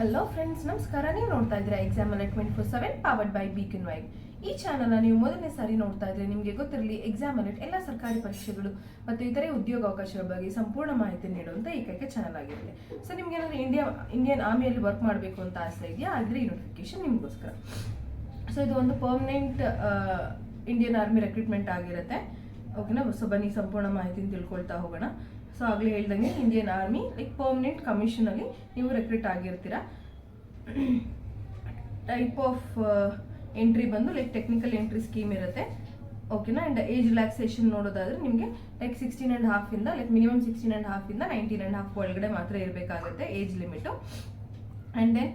Hello friends, ನಮಸ್ಕಾರ. ನೀವು ನೋಡ್ತಾ ಇದ್ದೀರಾ exam alert 24/7 powered by beacon vibe. ಈ ಚಾನಲ್ನ ನೀವು ಮೊದಲನೇ ಸಾರಿ ನೋಡ್ತಾ ಇದ್ರೆ ನಿಮಗೆ ಗೊತ್ತಿರಲಿ, ಎಕ್ಸಾಮ್ ಅಲರ್ಟ್ ಎಲ್ಲ ಸರ್ಕಾರಿ ಪರೀಕ್ಷೆಗಳು ಮತ್ತು ಇತರೆ ಉದ್ಯೋಗಾವಕಾಶಗಳ ಬಗ್ಗೆ ಸಂಪೂರ್ಣ ಮಾಹಿತಿ ನೀಡುವಂಥ ಏಕೈಕ ಚಾನಲ್ ಆಗಿರುತ್ತೆ. ಸೊ ನಿಮ್ಗೆ ಏನಾದರೂ ಇಂಡಿಯನ್ ಆರ್ಮಿಯಲ್ಲಿ ವರ್ಕ್ ಮಾಡಬೇಕು ಅಂತ ಆಸೆ ಇದೆಯಾ? ಆದರೆ ಈ ನೋಟಿಫಿಕೇಶನ್ ನಿಮಗೋಸ್ಕರ. ಸೊ ಇದು ಒಂದು ಪರ್ಮನೆಂಟ್ ಇಂಡಿಯನ್ ಆರ್ಮಿ ರೆಕ್ರೂಟ್ಮೆಂಟ್ ಆಗಿರುತ್ತೆ. ಓಕೆನಾ? ಸೊ ಬನ್ನಿ ಸಂಪೂರ್ಣ ಮಾಹಿತಿನ ತಿಳ್ಕೊಳ್ತಾ ಹೋಗೋಣ. ಸೊ ಆಗಲೇ ಹೇಳ್ದಂಗೆ ಇಂಡಿಯನ್ ಆರ್ಮಿ ಲೈಕ್ ಪರ್ಮನೆಂಟ್ ಕಮಿಷನಲ್ಲಿ ನೀವು ರೆಕ್ರೂಟ್ ಆಗಿರ್ತೀರಾ. ಟೈಪ್ ಆಫ್ ಎಂಟ್ರಿ ಬಂದು ಲೈಕ್ ಟೆಕ್ನಿಕಲ್ ಎಂಟ್ರಿ ಸ್ಕೀಮ್ ಇರುತ್ತೆ. ಓಕೆನಾ? ಆ್ಯಂಡ್ ಏಜ್ ರಿಲ್ಯಾಕ್ಸೇಷನ್ ನೋಡೋದಾದ್ರೆ ನಿಮಗೆ ಲೈಕ್ 16.5 ಲೈಕ್ ಮಿನಿಮಮ್ 16.5 19.5 ಒಳಗಡೆ ಮಾತ್ರ ಇರಬೇಕಾಗುತ್ತೆ age limit. And then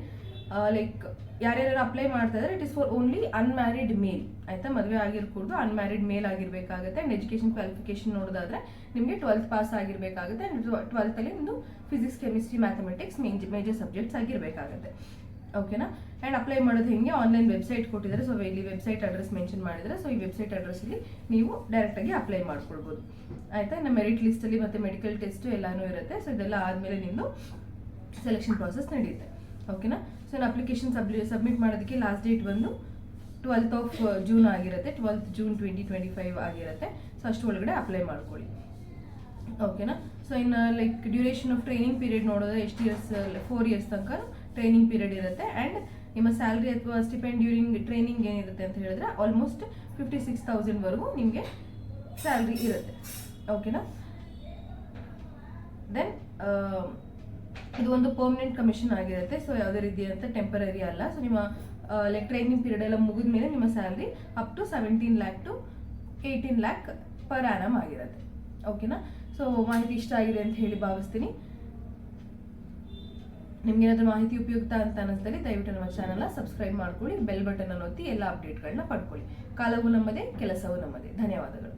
like ಯಾರ್ಯಾರು ಅಪ್ಲೈ ಮಾಡ್ತಾ ಇದ್ದಾರೆ, it is for only unmarried male. ಆಯ್ತಾ? ಮದುವೆ ಆಗಿರ್ಕೂಡ್ದು ಅನ್ಮ್ಯಾರಿಡ್ ಮೇಲ್ ಆಗಿರಬೇಕಾಗುತ್ತೆ. ಆ್ಯಂಡ್ ಎಜುಕೇಷನ್ ಕ್ವಾಲಿಫಿಕೇಶನ್ ನೋಡೋದಾದ್ರೆ ನಿಮಗೆ 12th ಪಾಸ್ ಆಗಿರಬೇಕಾಗುತ್ತೆ. ಆ್ಯಂಡ್ 12th ನಿಮ್ಮದು physics, chemistry, mathematics major subjects ಆಗಿರಬೇಕಾಗುತ್ತೆ. ಓಕೆನಾ? ಆ್ಯಂಡ್ ಅಪ್ಲೈ ಮಾಡೋದು ಹೆಂಗೆ, ಆನ್ಲೈನ್ ವೆಬ್ಸೈಟ್ ಕೊಟ್ಟಿದ್ದಾರೆ. ಸೊ ಇಲ್ಲಿ ವೆಬ್ಸೈಟ್ ಅಡ್ರೆಸ್ ಮೆನ್ಷನ್ ಮಾಡಿದರೆ, ಸೊ ಈ ವೆಬ್ಸೈಟ್ ಅಡ್ರೆಸ್ಸಲ್ಲಿ ನೀವು ಡೈರೆಕ್ಟಾಗಿ ಅಪ್ಲೈ ಮಾಡ್ಕೊಳ್ಬೋದು. ಆಯಿತಾ? ಇನ್ನು ಮೆರಿಟ್ ಲಿಸ್ಟಲ್ಲಿ ಮತ್ತು ಮೆಡಿಕಲ್ ಟೆಸ್ಟು ಎಲ್ಲನೂ ಇರುತ್ತೆ. ಸೊ ಇದೆಲ್ಲ ಆದಮೇಲೆ ನಿಮ್ಮದು ಸೆಲೆಕ್ಷನ್ ಪ್ರಾಸೆಸ್ ನಡೆಯುತ್ತೆ. ಓಕೆನಾ? ಸೊ ಅಪ್ಲಿಕೇಶನ್ ಸಬ್ಮಿಟ್ ಮಾಡೋದಕ್ಕೆ ಲಾಸ್ಟ್ ಡೇಟ್ ಬಂದು 12th ಜೂನ್ ಆಗಿರುತ್ತೆ. 12th ಜೂನ್ 2025 ಆಗಿರುತ್ತೆ. ಸೊ ಅಷ್ಟು ಒಳಗಡೆ ಅಪ್ಲೈ ಮಾಡ್ಕೊಳ್ಳಿ. ಓಕೆನಾ? ಸೊ ಇನ್ನು like duration of training period ನೋಡೋದ್ರೆ ಎಷ್ಟು ಇಯರ್ಸ್, 4 ಇಯರ್ಸ್ ತನಕ ಟ್ರೈನಿಂಗ್ ಪೀರಿಯಡ್ ಇರುತ್ತೆ. ಆ್ಯಂಡ್ ನಿಮ್ಮ ಸ್ಯಾಲ್ರಿ ಅಥವಾ ಸ್ಟಿಪೆಂಡ್ ಡ್ಯೂರಿಂಗ್ ಟ್ರೈನಿಂಗ್ ಏನಿರುತ್ತೆ ಅಂತ ಹೇಳಿದ್ರೆ ಆಲ್ಮೋಸ್ಟ್ 56,000ವರೆಗೂ ನಿಮಗೆ ಸ್ಯಾಲ್ರಿ ಇರುತ್ತೆ. ಓಕೆನಾ? ದೆನ್ ಇದು ಒಂದು ಪರ್ಮನೆಂಟ್ ಕಮಿಷನ್ ಆಗಿರುತ್ತೆ. ಸೊ ಯಾವುದೇ ರೀತಿಯಂತ ಟೆಂಪರರಿ ಅಲ್ಲ. ಸೊ ನಿಮ್ಮ ಲೈಕ್ ಟ್ರೈನಿಂಗ್ ಪೀರಿಯಡ್ ಎಲ್ಲ ಮುಗಿದ ಮೇಲೆ ನಿಮ್ಮ salary up to 17 lakh to 18 lakh per annum ಆಗಿರುತ್ತೆ. ಓಕೆನಾ? ಸೊ ಮಾಹಿತಿ ಇಷ್ಟ ಆಗಿದೆ ಅಂತ ಹೇಳಿ ಭಾವಿಸ್ತೀನಿ. ನಿಮ್ಗೇನಾದ್ರೂ ಮಾಹಿತಿ ಉಪಯುಕ್ತ ಅಂತ ಅನ್ನಿಸ್ತಾರೆ ದಯವಿಟ್ಟು ನಮ್ಮ ಚಾನಲ್ನ ಸಬ್ಸ್ಕ್ರೈಬ್ ಮಾಡ್ಕೊಳ್ಳಿ, ಬೆಲ್ ಬಟನ್ ಅನ್ನು ಒತ್ತಿ ಎಲ್ಲ ಅಪ್ಡೇಟ್ಗಳನ್ನ ಪಡ್ಕೊಳ್ಳಿ. ಕಾಲವು ನಮ್ಮದೇ, ಕೆಲಸವೂ ನಮ್ಮದೇ. ಧನ್ಯವಾದಗಳು.